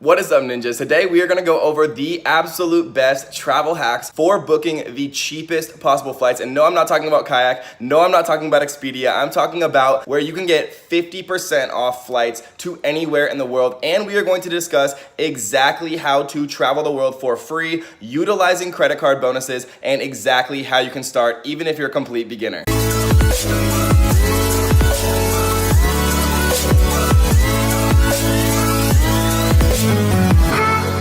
What is up, ninjas? Today we are going to go over the absolute best travel hacks for booking the cheapest possible flights. And no, I'm not talking about Kayak. No, I'm not talking about Expedia. I'm talking about where you can get 50% off flights to anywhere in the world. And we are going to discuss exactly how to travel the world for free, utilizing credit card bonuses, and exactly how you can start even if you're a complete beginner.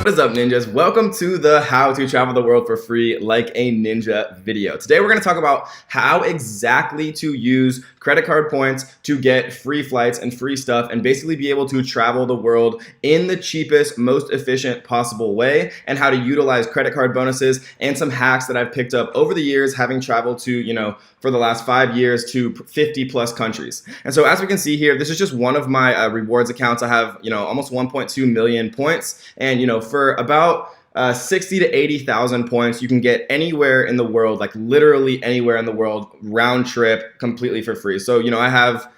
What is up, ninjas? Welcome to the How to Travel the World for Free Like a Ninja video. Today we're going to talk about how exactly to use credit card points to get free flights and free stuff and basically be able to travel the world in the cheapest, most efficient possible way, and how to utilize credit card bonuses and some hacks that I've picked up over the years having traveled to, for the last 5 years to 50 plus countries. And so as we can see here, this is just one of my rewards accounts. I have, almost 1.2 million points, and for about 60 to 80,000 points, you can get anywhere in the world, like literally anywhere in the world, round trip, completely for free. So, I have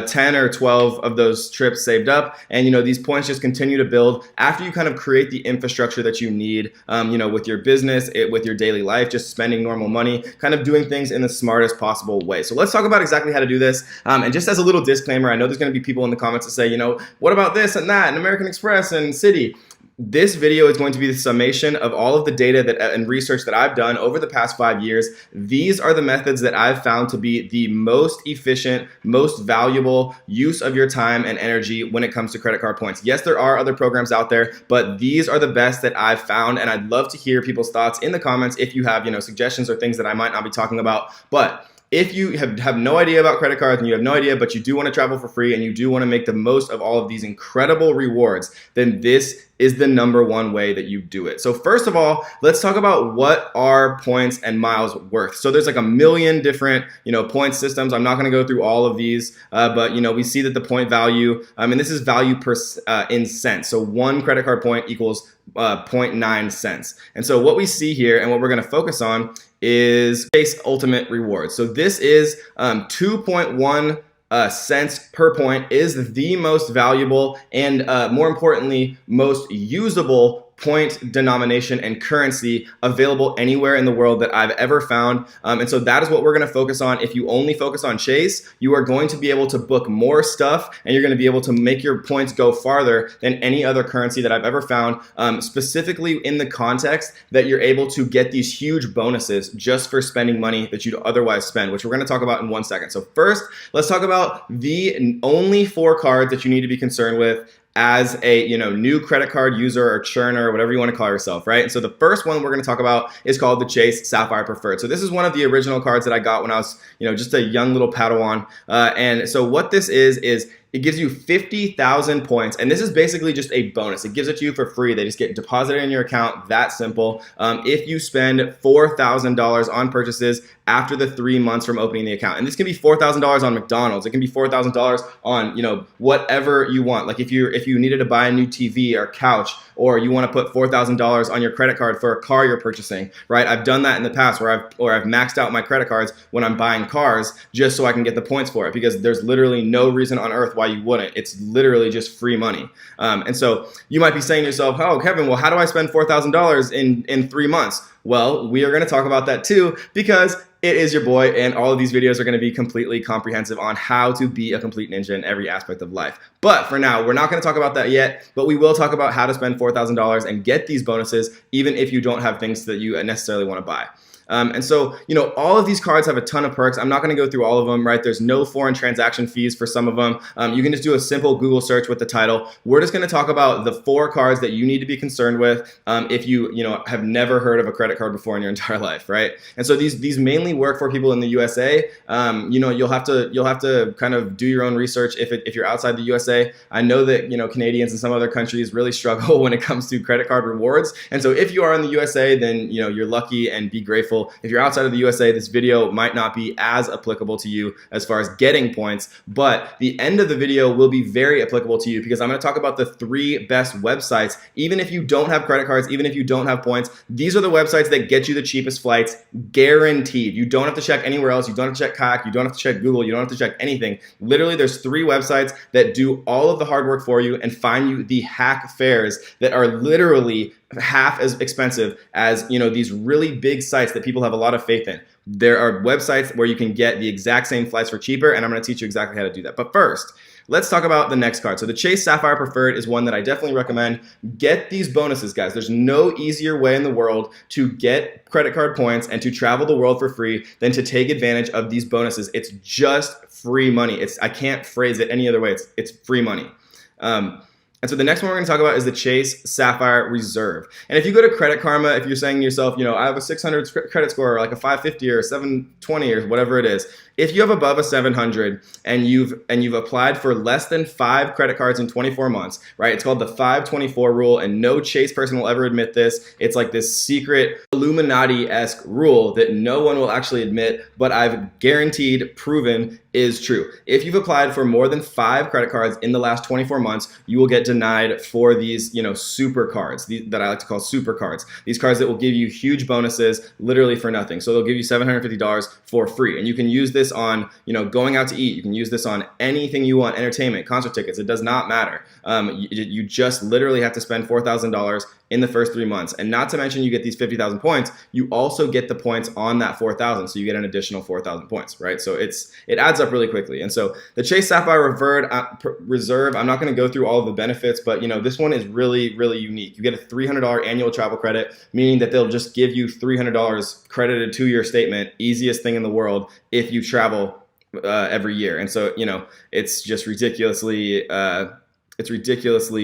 10 or 12 of those trips saved up, and these points just continue to build after you kind of create the infrastructure that you need, with your business, with your daily life, just spending normal money, kind of doing things in the smartest possible way. So let's talk about exactly how to do this. And just as a little disclaimer, I know there's going to be people in the comments that say, what about this and that and American Express and Citi? This video is going to be the summation of all of the data and research that I've done over the past 5 years. These are the methods that I've found to be the most efficient, most valuable use of your time and energy when it comes to credit card points. Yes, there are other programs out there, but these are the best that I've found, and I'd love to hear people's thoughts in the comments if you have, suggestions or things that I might not be talking about. But if you have no idea about credit cards and you have no idea, but you do want to travel for free and you do want to make the most of all of these incredible rewards, then this is the #1 way that you do it. So first of all, let's talk about what are points and miles worth. So there's like a million different, point systems. I'm not going to go through all of these, but we see that the point value, and this is value per in cents. So one credit card point equals 0.9 cents. And so what we see here and what we're going to focus on is Chase Ultimate Rewards. So this is 2.1 cents per point, is the most valuable and more importantly, most usable point denomination and currency available anywhere in the world that I've ever found. And so that is what we're going to focus on. If you only focus on Chase, you are going to be able to book more stuff and you're going to be able to make your points go farther than any other currency that I've ever found, specifically in the context that you're able to get these huge bonuses just for spending money that you'd otherwise spend, which we're going to talk about in 1 second. So first, let's talk about the only 4 cards that you need to be concerned with as a new credit card user or churner or whatever you want to call yourself, right? And so the first one we're going to talk about is called the Chase Sapphire Preferred. So this is one of the original cards that I got when I was just a young little Padawan. And so what this is it gives you 50,000 points, and this is basically just a bonus. It gives it to you for free. They just get deposited in your account, that simple. If you spend $4,000 on purchases after the 3 months from opening the account. And this can be $4,000 on McDonald's. It can be $4,000 on, whatever you want. Like if you needed to buy a new TV or couch, or you want to put $4,000 on your credit card for a car you're purchasing, right? I've done that in the past where I've maxed out my credit cards when I'm buying cars just so I can get the points for it, because there's literally no reason on earth why you wouldn't. It's literally just free money. And so you might be saying to yourself, oh, Kevin, well, how do I spend $4,000 in 3 months? Well, we are going to talk about that too, because it is your boy, and all of these videos are going to be completely comprehensive on how to be a complete ninja in every aspect of life. But for now, we're not going to talk about that yet, but we will talk about how to spend $4,000 and get these bonuses, even if you don't have things that you necessarily want to buy. And so, all of these cards have a ton of perks. I'm not going to go through all of them, right? There's no foreign transaction fees for some of them. You can just do a simple Google search with the title. We're just going to talk about the 4 cards that you need to be concerned with if you have never heard of a credit card before in your entire life, right? And so these mainly work for people in the USA. You'll have to kind of do your own research if you're outside the USA. I know that Canadians and some other countries really struggle when it comes to credit card rewards. And so if you are in the USA, then you're lucky, and be grateful grateful. If you're outside of the USA, this video might not be as applicable to you as far as getting points, but the end of the video will be very applicable to you because I'm going to talk about the 3 best websites. Even if you don't have credit cards, even if you don't have points, these are the websites that get you the cheapest flights, guaranteed. You don't have to check anywhere else. You don't have to check Kayak. You don't have to check Google. You don't have to check anything. Literally, there's 3 websites that do all of the hard work for you and find you the hack fares that are literally half as expensive as, you know, these really big sites that people have a lot of faith in. There are websites where you can get the exact same flights for cheaper, and I'm going to teach you exactly how to do that. But first, let's talk about the next card. So the Chase Sapphire Preferred is one that I definitely recommend. Get these bonuses, guys. There's no easier way in the world to get credit card points and to travel the world for free than to take advantage of these bonuses. It's just free money. I can't phrase it any other way. It's free money. And so the next one we're going to talk about is the Chase Sapphire Reserve. And if you go to Credit Karma, if you're saying to yourself, you know, I have a 600 credit score, or like a 550 or a 720 or whatever it is, if you have above a 700 and you've applied for less than 5 credit cards in 24 months, right? It's called the 524 rule, and no Chase person will ever admit this. It's like this secret Illuminati-esque rule that no one will actually admit, but I've guaranteed, proven is true. If you've applied for more than 5 credit cards in the last 24 months, you will get denied for these, you know, super cards that I like to call super cards. These cards that will give you huge bonuses literally for nothing. So they'll give you $750 for free, and you can use this on, you know, going out to eat. You can use this on anything you want, entertainment, concert tickets. It does not matter. You just literally have to spend $4,000 in the first 3 months. And not to mention, you get these 50,000 points. You also get the points on that 4,000. So you get an additional 4,000 points, right? So it adds up really quickly. And so the Chase Sapphire Reserve, I'm not going to go through all of the benefits, but you know, this one is really, really unique. You get a $300 annual travel credit, meaning that they'll just give you $300 credited to your statement. Easiest thing in the world if you travel every year. And so, you know, it's just ridiculously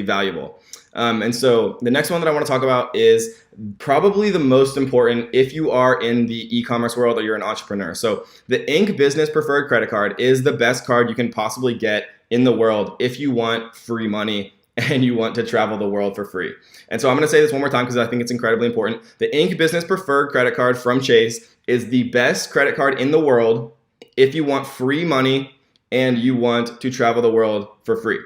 valuable. And so the next one that I want to talk about is probably the most important if you are in the e-commerce world or you're an entrepreneur. So the Ink Business Preferred Credit Card is the best card you can possibly get in the world if you want free money and you want to travel the world for free. And so I'm going to say this one more time because I think it's incredibly important. The Ink Business Preferred Credit Card from Chase is the best credit card in the world if you want free money and you want to travel the world for free.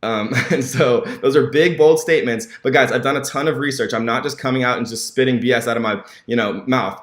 And so those are big, bold statements. But guys, I've done a ton of research. I'm not just coming out and just spitting BS out of my, you know, mouth.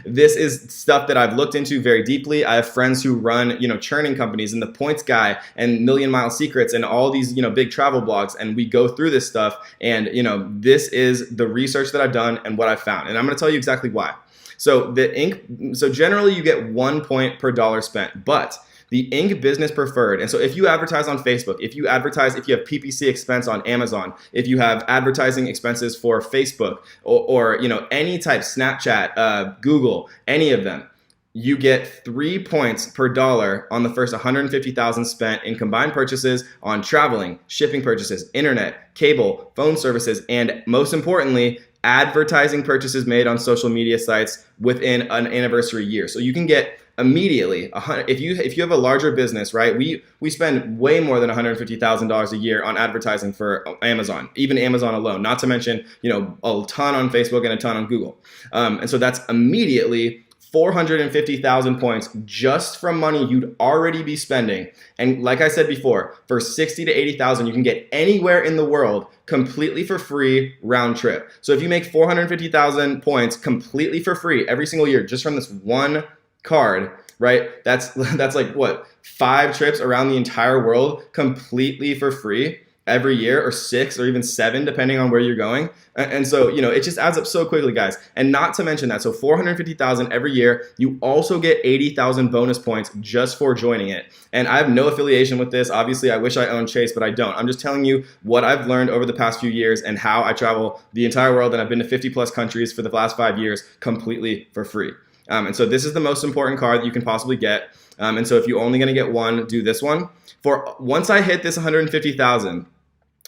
This is stuff that I've looked into very deeply. I have friends who run, you know, churning companies and the Points Guy and Million Mile Secrets and all these, you know, big travel blogs. And we go through this stuff. And, you know, this is the research that I've done and what I've found. And I'm going to tell you exactly why. So generally you get 1 point per dollar spent, but the Ink Business Preferred. And so if you advertise on Facebook, if you have PPC expense on Amazon, if you have advertising expenses for Facebook or you know, any type, Snapchat, Google, any of them, you get 3 points per dollar on the first 150,000 spent in combined purchases on traveling, shipping purchases, internet, cable, phone services, and most importantly, advertising purchases made on social media sites within an anniversary year. So you can get immediately if you have a larger business, right? We spend way more than $150,000 a year on advertising for Amazon, even Amazon alone, not to mention, you know, a ton on Facebook and a ton on Google. And so that's immediately 450,000 points just from money you'd already be spending. And like I said before, for 60 to 80,000, you can get anywhere in the world completely for free round trip. So if you make 450,000 points completely for free every single year, just from this one card, right? That's like what, 5 trips around the entire world completely for free every year, or 6 or even 7 depending on where you're going. And so, you know, it just adds up so quickly, guys. And not to mention that, so 450,000 every year, you also get 80,000 bonus points just for joining it. And I have no affiliation with this. Obviously, I wish I owned Chase, but I don't. I'm just telling you what I've learned over the past few years and how I travel the entire world. And I've been to 50 plus countries for the last 5 years completely for free. And so this is the most important card that you can possibly get. And so if you're only going to get one, do this one. For once I hit this 150,000,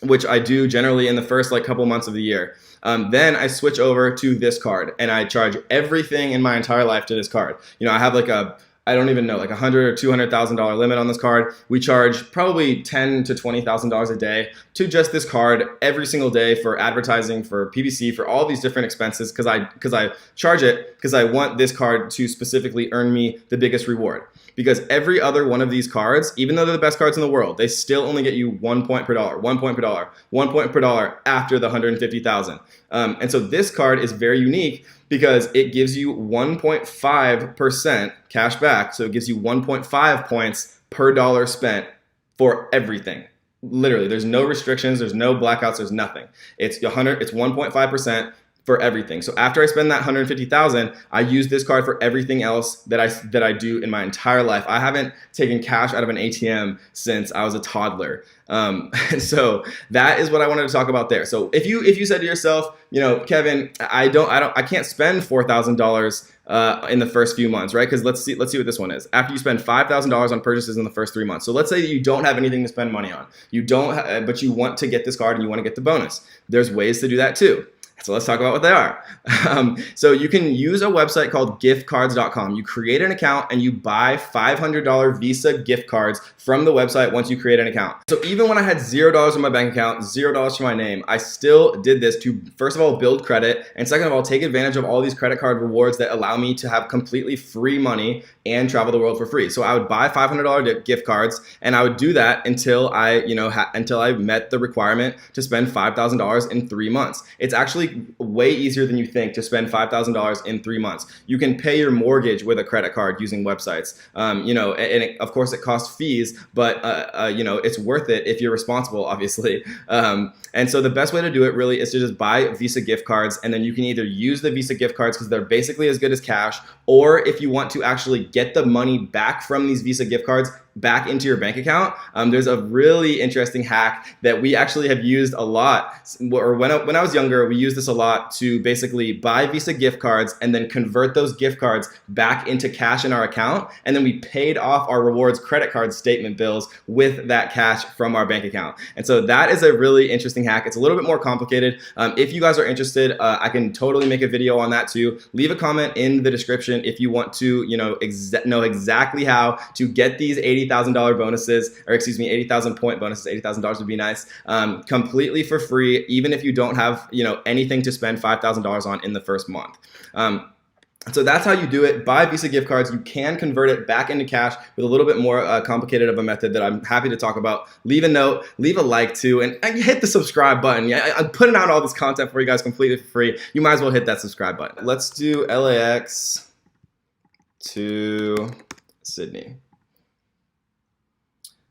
which I do generally in the first like couple months of the year, then I switch over to this card and I charge everything in my entire life to this card. You know, I have like a I don't even know, like $100,000 or $200,000 limit on this card. We charge probably $10,000 to $20,000 a day to just this card every single day for advertising, for PPC, for all these different expenses, because I charge it because I want this card to specifically earn me the biggest reward. Because every other one of these cards, even though they're the best cards in the world, they still only get you 1 point per dollar, 1 point per dollar, 1 point per dollar after the 150,000. And so this card is very unique because it gives you 1.5% cash back. So it gives you 1.5 points per dollar spent for everything. Literally, there's no restrictions, there's no blackouts, there's nothing. It's 1.5% for everything. So after I spend that 150,000, I use this card for everything else that I do in my entire life. I haven't taken cash out of an ATM since I was a toddler. And so that is what I wanted to talk about there. So if you said to yourself, you know, Kevin, I can't spend $4,000 in the first few months, right? Because let's see what this one is. After you spend $5,000 on purchases in the first 3 months. So let's say you don't have anything to spend money on. But you want to get this card and you want to get the bonus. There's ways to do that too. So let's talk about what they are. So you can use a website called giftcards.com. You create an account and you buy $500 Visa gift cards from the website once you create an account. So even when I had $0 in my bank account, $0 to my name, I still did this to, first of all, build credit, and second of all, take advantage of all these credit card rewards that allow me to have completely free money and travel the world for free. So I would buy $500 gift cards, and I would do that until I met the requirement to spend $5,000 in 3 months. It's actually way easier than you think to spend $5,000 in 3 months. You can pay your mortgage with a credit card using websites. Of course it costs fees, but it's worth it if you're responsible, obviously. And so the best way to do it really is to just buy Visa gift cards, and then you can either use the Visa gift cards because they're basically as good as cash, or if you want to actually get the money back from these Visa gift cards back into your bank account, there's a really interesting hack that we actually have used a lot. Or when I was younger, we used this a lot to basically buy Visa gift cards and then convert those gift cards back into cash in our account. And then we paid off our rewards credit card statement bills with that cash from our bank account. And so that is a really interesting hack. It's a little bit more complicated. If you guys are interested, I can totally make a video on that too. Leave a comment in the description if you want to know exactly how to get these $80,000 bonuses, or excuse me, 80,000 point bonuses. $80,000 would be nice, completely for free, even if you don't have anything to spend $5,000 on in the first month. So that's how you do it. Buy Visa gift cards. You can convert it back into cash with a little bit more complicated of a method that I'm happy to talk about. Leave a note, leave a like too, and hit the subscribe button. Yeah, I'm putting out all this content for you guys completely for free. You might as well hit that subscribe button. Let's do LAX to Sydney.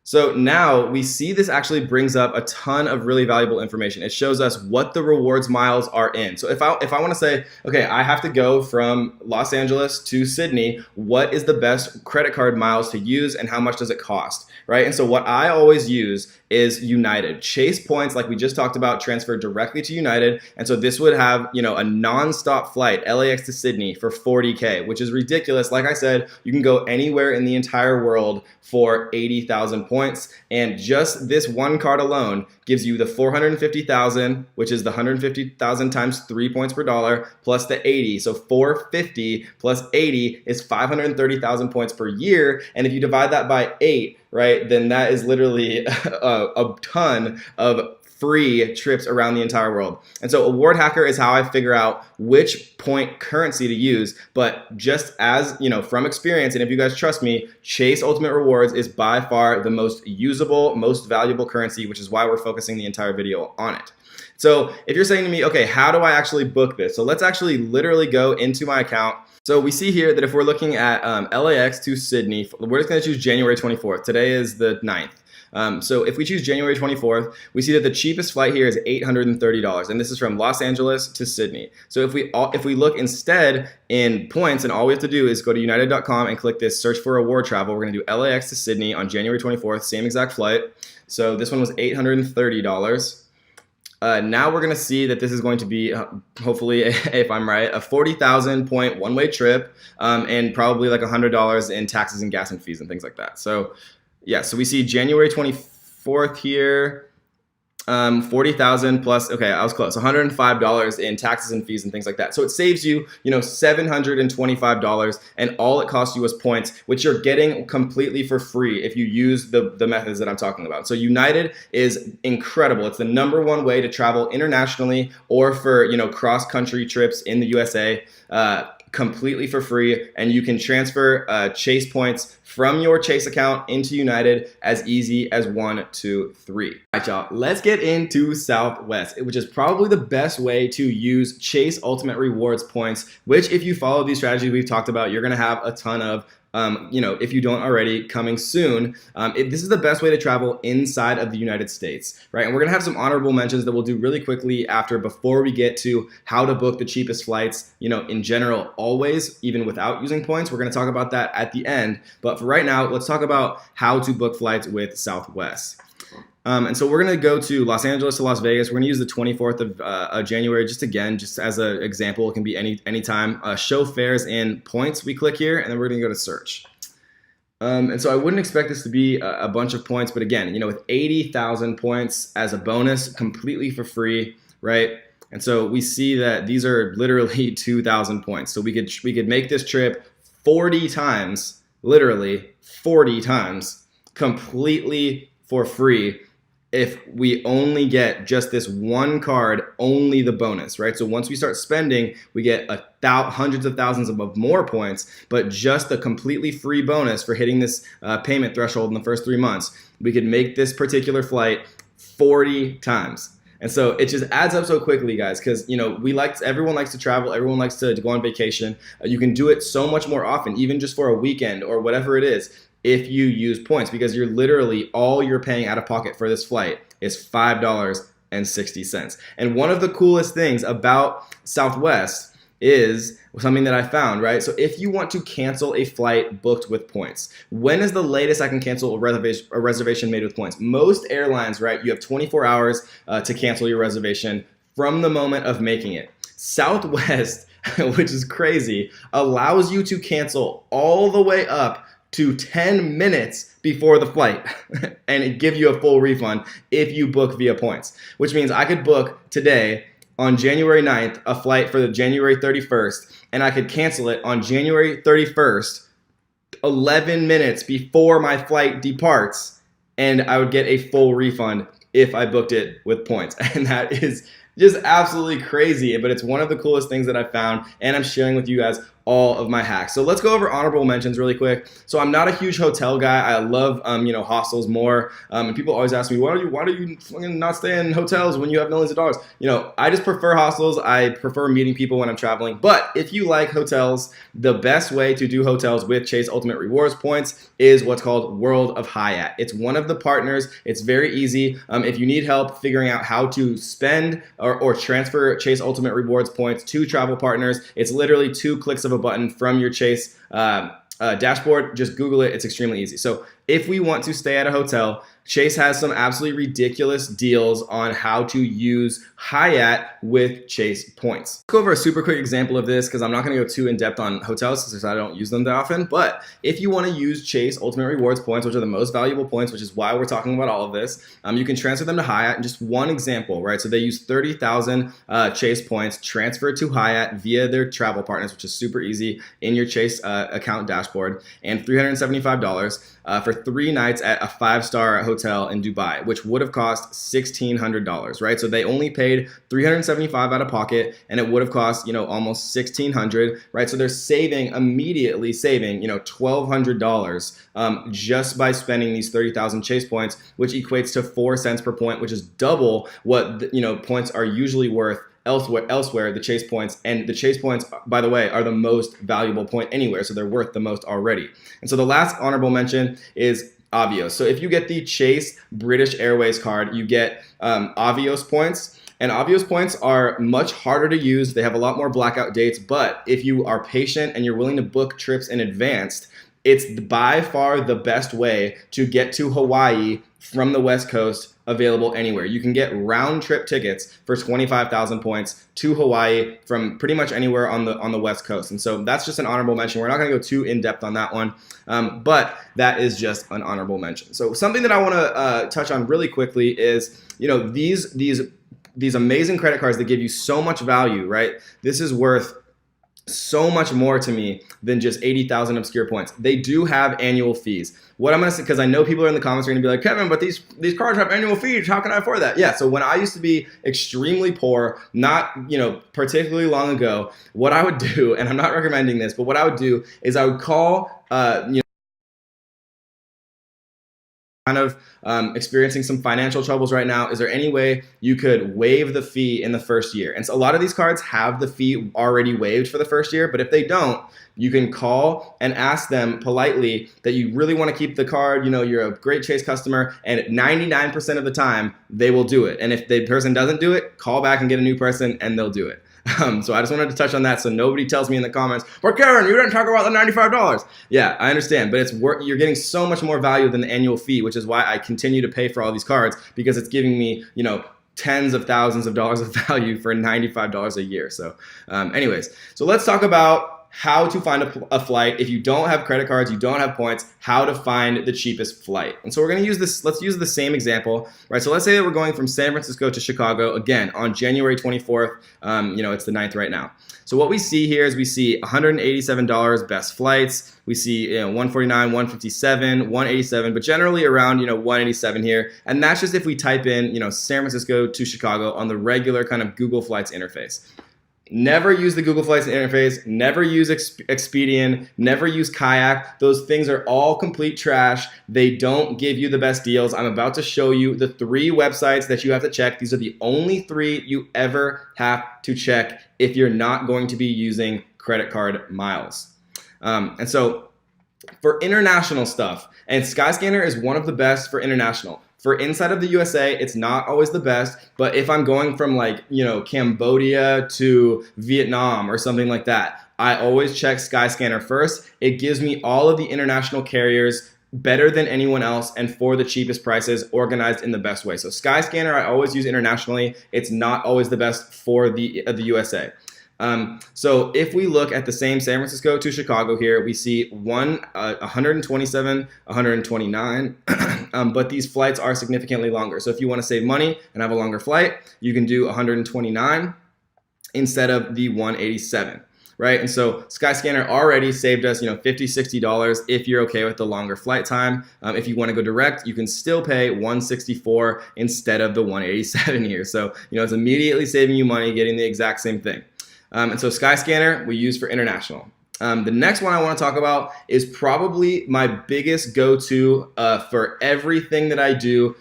So now we see this actually brings up a ton of really valuable information. It shows us what the rewards miles are in. So if I want to say, okay, I have to go from Los Angeles to Sydney, what is the best credit card miles to use and how much does it cost, right? And so what I always use is United. Chase points, like we just talked about, transfer directly to United. And so this would have, a non-stop flight, LAX to Sydney, for $40K, which is ridiculous. Like I said, you can go anywhere in the entire world for 80,000 points. And just this one card alone gives you the 450,000, which is the 150,000 times 3 points per dollar, plus the 80. So 450 plus 80 is 530,000 points per year. And if you divide that by 8, right, then that is literally a ton of free trips around the entire world. And so Award Hacker is how I figure out which point currency to use. But just as, from experience, and if you guys trust me, Chase Ultimate Rewards is by far the most usable, most valuable currency, which is why we're focusing the entire video on it. So if you're saying to me, okay, how do I actually book this? So let's actually literally go into my account. So we see here that if we're looking at LAX to Sydney, we're just going to choose January 24th. Today is the 9th. So if we choose January 24th, we see that the cheapest flight here is $830, and this is from Los Angeles to Sydney. So if we look instead in points, and all we have to do is go to united.com and click this search for award travel. We're going to do LAX to Sydney on January 24th, same exact flight. So this one was $830. Now we're going to see that this is going to be, hopefully, if I'm right, a 40,000 point one-way trip, and probably like $100 in taxes and gas and fees and things like that. So yeah, so we see January 24th here. 40,000 plus, okay, I was close, $105 in taxes and fees and things like that. So it saves you, $725, and all it costs you is points, which you're getting completely for free if you use the methods that I'm talking about. So United is incredible. It's the #1 way to travel internationally or for, cross-country trips in the USA. Completely for free, and you can transfer Chase points from your Chase account into United as easy as 1, 2, 3. All right, y'all, let's get into Southwest, which is probably the best way to use Chase Ultimate Rewards points, which if you follow these strategies we've talked about, you're gonna have a ton of if you don't already, coming soon. This is the best way to travel inside of the United States, right? And we're gonna have some honorable mentions that we'll do really quickly before we get to how to book the cheapest flights, in general, always, even without using points. We're gonna talk about that at the end. But for right now, let's talk about how to book flights with Southwest. And so we're going to go to Los Angeles to Las Vegas. We're going to use the 24th of January just as an example. It can be any time. Show fares in points. We click here, and then we're going to go to search. And so I wouldn't expect this to be a bunch of points, but again, with 80,000 points as a bonus, completely for free, right? And so we see that these are literally 2,000 points. So we could make this trip 40 times, literally 40 times, completely for free, if we only get just this one card, only the bonus, right? So once we start spending, we get hundreds of thousands of more points, but just the completely free bonus for hitting this payment threshold in the first 3 months, we could make this particular flight 40 times. And so it just adds up so quickly, guys, because everyone likes to travel, everyone likes to go on vacation. You can do it so much more often, even just for a weekend or whatever it is, if you use points, because all you're paying out of pocket for this flight is $5.60. And one of the coolest things about Southwest is something that I found, right? So if you want to cancel a flight booked with points, when is the latest I can cancel a reservation made with points? Most airlines, right, you have 24 hours to cancel your reservation from the moment of making it. Southwest, which is crazy, allows you to cancel all the way up to 10 minutes before the flight and it give you a full refund if you book via points, which means I could book today on January 9th a flight for the January 31st, and I could cancel it on January 31st 11 minutes before my flight departs, and I would get a full refund if I booked it with points. And that is just absolutely crazy, but it's one of the coolest things that I found, and I'm sharing with you guys all of my hacks. So let's go over honorable mentions really quick. So I'm not a huge hotel guy. I love hostels more. And people always ask me, why do you fucking not stay in hotels when you have millions of dollars? I just prefer hostels. I prefer meeting people when I'm traveling. But if you like hotels, the best way to do hotels with Chase Ultimate Rewards points is what's called World of Hyatt. It's one of the partners. It's very easy. If you need help figuring out how to spend or transfer Chase Ultimate Rewards points to travel partners, it's literally 2 clicks of a button from your Chase dashboard. Just Google it. It's extremely easy. So if we want to stay at a hotel, Chase has some absolutely ridiculous deals on how to use Hyatt with Chase points. Let's go over a super quick example of this because I'm not going to go too in depth on hotels since I don't use them that often. But if you want to use Chase Ultimate Rewards points, which are the most valuable points, which is why we're talking about all of this, you can transfer them to Hyatt. And just one example, right? So they use 30,000 Chase points transferred to Hyatt via their travel partners, which is super easy in your Chase account dashboard, and $375 for 3 nights at a 5-star hotel in Dubai, which would have cost $1,600, right? So they only paid $375 out of pocket, and it would have cost, almost $1,600, right? So they're immediately saving, $1,200 just by spending these 30,000 Chase points, which equates to 4 cents per point, which is double what points are usually worth elsewhere, the Chase points. And the Chase points, by the way, are the most valuable point anywhere, so they're worth the most already. And so the last honorable mention is Avios. So if you get the Chase British Airways card, you get Avios points. And Avios points are much harder to use. They have a lot more blackout dates, but if you are patient and you're willing to book trips in advance, it's by far the best way to get to Hawaii from the West Coast available anywhere. You can get round trip tickets for 25,000 points to Hawaii from pretty much anywhere on the West Coast. And so that's just an honorable mention. We're not going to go too in depth on that one, but that is just an honorable mention. So something that I want to touch on really quickly is, these amazing credit cards that give you so much value, right? This is worth so much more to me than just 80,000 obscure points. They do have annual fees. What I'm gonna say, because I know people are in the comments are gonna be like, Kevin, but these cards have annual fees. How can I afford that? Yeah. So when I used to be extremely poor, not particularly long ago, what I would do, and I'm not recommending this, but what I would do is I would call kind of experiencing some financial troubles right now. Is there any way you could waive the fee in the first year? And so a lot of these cards have the fee already waived for the first year, but if they don't, you can call and ask them politely that you really want to keep the card, you're a great Chase customer, and 99% of the time they will do it. And if the person doesn't do it, call back and get a new person and they'll do it. So I just wanted to touch on that so nobody tells me in the comments, but Karen, you didn't talk about the $95. Yeah, I understand, but you're getting so much more value than the annual fee, which is why I continue to pay for all these cards, because it's giving me, tens of thousands of dollars of value for $95 a year. So anyways, so let's talk about how to find a flight. If you don't have credit cards, you don't have points, how to find the cheapest flight. And so we're going to use this, let's use the same example, right? So let's say that we're going from San Francisco to Chicago, again, on January 24th, it's the 9th right now. So what we see here is we see $187 best flights. We see 149, 157, 187, but generally around 187 here. And that's just if we type in San Francisco to Chicago on the regular kind of Google Flights interface. Never use the Google Flights interface, never use Expedia, never use Kayak. Those things are all complete trash. They don't give you the best deals. I'm about to show you the 3 websites that you have to check. These are the only 3 you ever have to check if you're not going to be using credit card miles. And so for international stuff, and Skyscanner is one of the best for international. For inside of the USA, it's not always the best, but if I'm going from Cambodia to Vietnam or something like that, I always check Skyscanner first. It gives me all of the international carriers better than anyone else and for the cheapest prices, organized in the best way. So Skyscanner, I always use internationally. It's not always the best for the USA. So if we look at the same San Francisco to Chicago here, we see 127, 129, but these flights are significantly longer. So if you want to save money and have a longer flight, you can do 129 instead of the 187. Right? And so Skyscanner already saved us, $50, $60 if you're okay with the longer flight time. If you want to go direct, you can still pay $164 instead of the $187 here. So, it's immediately saving you money, getting the exact same thing. And so Skyscanner we use for international. The next one I want to talk about is probably my biggest go-to for everything that I do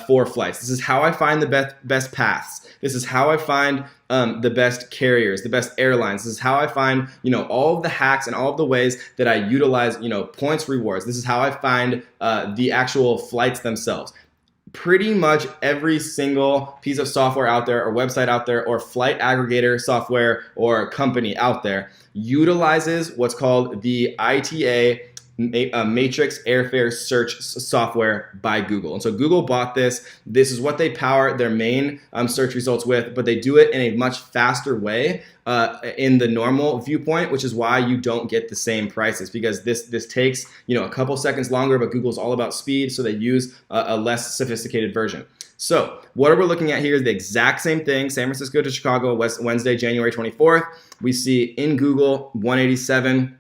for flights. This is how I find the best paths. This is how I find the best carriers, the best airlines. This is how I find, all of the hacks and all of the ways that I utilize, points rewards. This is how I find the actual flights themselves. Pretty much every single piece of software out there or website out there or flight aggregator software or company out there utilizes what's called the ITA Matrix Airfare Search software by Google. And so Google bought this. This is what they power their main search results with, but they do it in a much faster way in the normal viewpoint, which is why you don't get the same prices, because this takes a couple seconds longer, but Google's all about speed, so they use a less sophisticated version. So what we're looking at here is the exact same thing. San Francisco to Chicago, Wednesday, January 24th. We see in Google 187.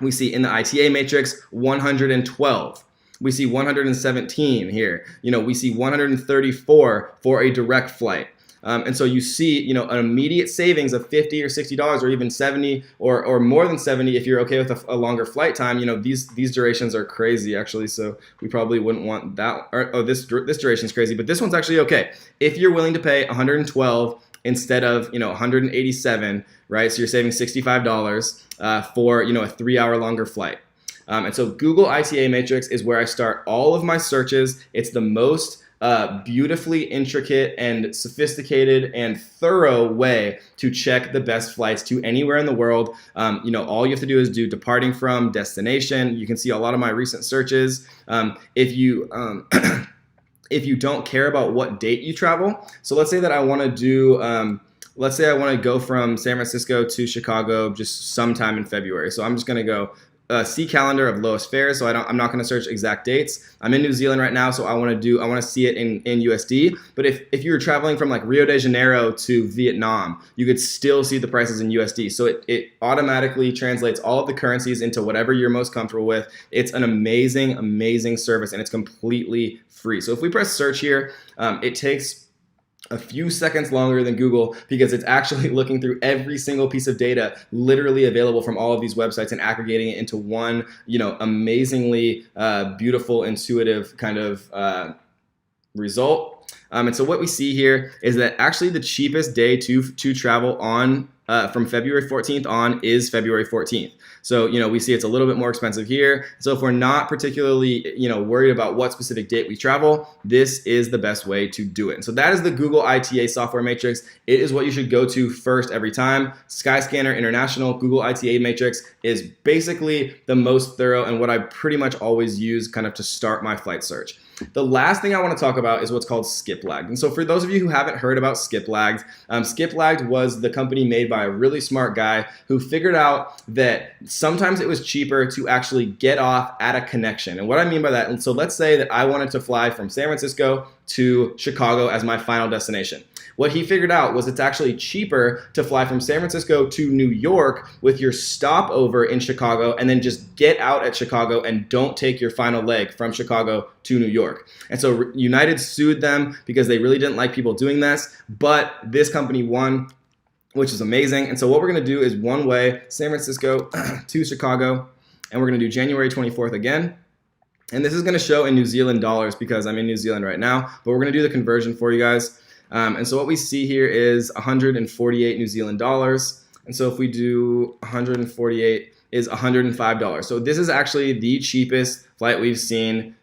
We see in the ITA matrix 112. We see 117 here. We see 134 for a direct flight. And so you see, an immediate savings of $50 or $60 or even 70 or more than 70 if you're okay with a longer flight time. These durations are crazy actually, so we probably wouldn't want that. This duration is crazy, but this one's actually okay. If you're willing to pay 112 instead of 187, right? So you're saving $65 for a 3-hour longer flight. And so Google ITA Matrix is where I start all of my searches. It's the most beautifully intricate and sophisticated and thorough way to check the best flights to anywhere in the world. All you have to do is do departing from, destination. You can see a lot of my recent searches. If you if you don't care about what date you travel, so let's say that I want to do let's say I want to go from San Francisco to Chicago just sometime in February. So I'm just going to go see calendar of lowest fares. So I'm not going to search exact dates. I'm in New Zealand right now, so I want to see it in USD. But if you were traveling from like Rio de Janeiro to Vietnam, you could still see the prices in USD. So it automatically translates all of the currencies into whatever you're most comfortable with. It's an amazing service, and it's completely free. So if we press search here, it takes a few seconds longer than Google because it's actually looking through every single piece of data literally available from all of these websites and aggregating it into one, amazingly beautiful, intuitive kind of result. And so what we see here is that actually the cheapest day to travel on from February 14th on is February 14th. So, we see it's a little bit more expensive here. So if we're not particularly, worried about what specific date we travel, this is the best way to do it. And so that is the Google ITA software matrix. It is what you should go to first every time. Skyscanner International, Google ITA matrix is basically the most thorough and what I pretty much always use kind of to start my flight search. The last thing I want to talk about is what's called Skiplagged. And so for those of you who haven't heard about Skiplagged, Skiplagged was the company made by a really smart guy who figured out that sometimes it was cheaper to actually get off at a connection. And what I mean by that, and so let's say that I wanted to fly from San Francisco to Chicago as my final destination. What he figured out was it's actually cheaper to fly from San Francisco to New York with your stopover in Chicago and then just get out at Chicago and don't take your final leg from Chicago to New York. And so United sued them because they really didn't like people doing this, but this company won, which is amazing. And so what we're going to do is one way, San Francisco to Chicago, and we're going to do January 24th again. And this is going to show in New Zealand dollars because I'm in New Zealand right now, but we're going to do the conversion for you guys. And so what we see here is 148 New Zealand dollars. And so if we do 148 is $105. So this is actually the cheapest flight we've seen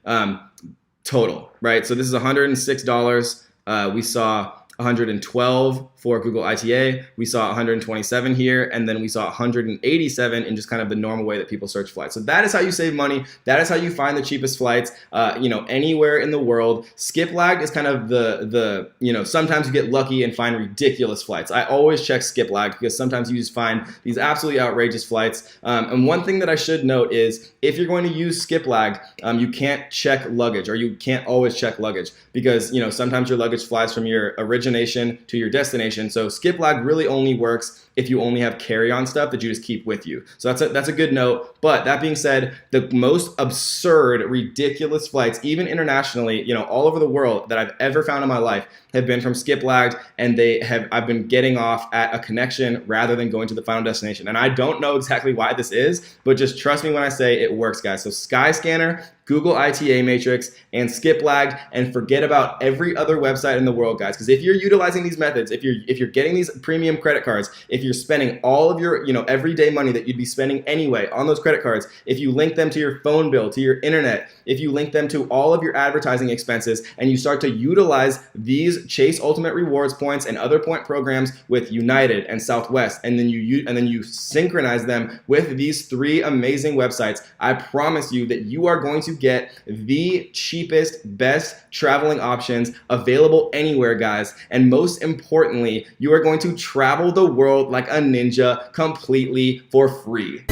total, right? So this is $106. We saw 112 for Google ITA. We saw 127 here, and then we saw 187 in just kind of the normal way that people search flights. So that is how you save money. That is how you find the cheapest flights, anywhere in the world. Skiplagged is kind of the sometimes you get lucky and find ridiculous flights. I always check Skiplagged because sometimes you just find these absolutely outrageous flights. And one thing that I should note is if you're going to use Skiplagged, you can't check luggage, or you can't always check luggage because, sometimes your luggage flies from your origination to your destination. So Skiplagged really only works if you only have carry-on stuff that you just keep with you. So that's a good note. But that being said, the most absurd, ridiculous flights, even internationally, all over the world that I've ever found in my life have been from Skiplagged, and I've been getting off at a connection rather than going to the final destination. And I don't know exactly why this is, but just trust me when I say it works, guys. So Skyscanner, Google ITA Matrix, and Skiplagged, and forget about every other website in the world, guys. Because if you're utilizing these methods, if you're getting these premium credit cards, if you're spending all of your everyday money that you'd be spending anyway on those credit cards, if you link them to your phone bill, to your internet, if you link them to all of your advertising expenses, and you start to utilize these Chase Ultimate Rewards points and other point programs with United and Southwest, and then you synchronize them with these three amazing websites, I promise you that you are going to get the cheapest, best traveling options available anywhere, guys. And most importantly, you are going to travel the world like a ninja completely for free.